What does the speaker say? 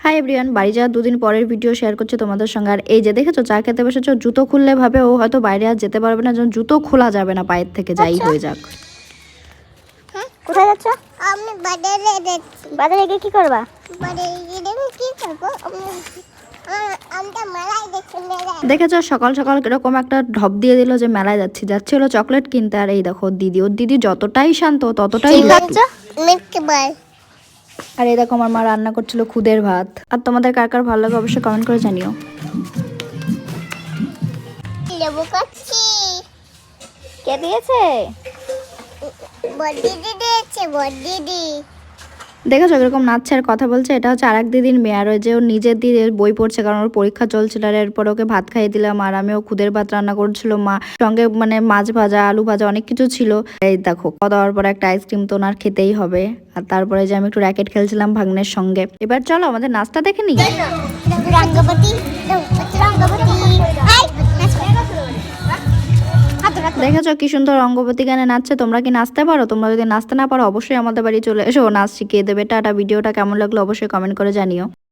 Hi everyone, বাড়ি যাওয়ার দুদিন পরের ভিডিও শেয়ার করছে তোমাদের সঙ্গে। আর এই যে দেখেছো চা খেতে বসেছো, জুতো খুললে ভাবে ও হয়তো বাইরে আর যেতে পারবে না, যেন জুতো খোলা যাবে না পায়ের থেকে, যাই হয়ে যাক। কোথায় যাচ্ছ? আমি বাজারে যাচ্ছি। বাজারে গিয়ে কি করবা? বাজারে গিয়ে কি করবো? আমরা মেলায় যাচ্ছি। দেখেছো সকাল সকাল এরকম একটা ঢপ দিয়ে দিল যে মেলায় যাচ্ছি হলো চকলেট কিনতে। আর এই দেখো দিদি, ওর দিদি যতটাই শান্ত ততটাই মিল্কি বার। আর এই দেখো আমার মা রান্না করছিল খুদের ভাত। আর তোমাদের কার কার ভালো লাগে অবশ্যই কমেন্ট করে জানিও। লেবু কাটছি। কে দিয়েছে? বড় দিদি দিয়েছে, বড় দিদি। দেখেছো এরকম নাচছে আর কথা বলছে। এটা হচ্ছে আর এক দিদির মেয়ে। আর ওই যে ওর নিজের দিদি বই পড়ছে, কারণ ওর পরীক্ষা চলছিল। আর এরপর ওকে ভাত খাইয়ে দিলাম। আর আমিও খুদের ভাত রান্না করছিল মা, সঙ্গে মানে মাছ ভাজা, আলু ভাজা, অনেক কিছু ছিল। এই দেখো খাওয়া দাওয়ার পর একটা আইসক্রিম তো ওনার খেতেই হবে। আর তারপরে যে আমি একটু র্যাকেট খেলছিলাম ভাগ্নের সঙ্গে। এবার চলো আমাদের নাচটা দেখে নিই। রঙ্গবতী, রঙ্গবতী। দেখেছো কি সুন্দর রঙ্গবতী গানে নাচছে। তোমরা কি নাচতে পারো? তোমরা যদি নাচতে না পারো অবশ্যই আমাদের বাড়ি চলে এসো, নাচ শিখিয়ে দেবে। টাটা। ভিডিওটা কেমন লাগলো অবশ্যই কমেন্ট করে জানিও।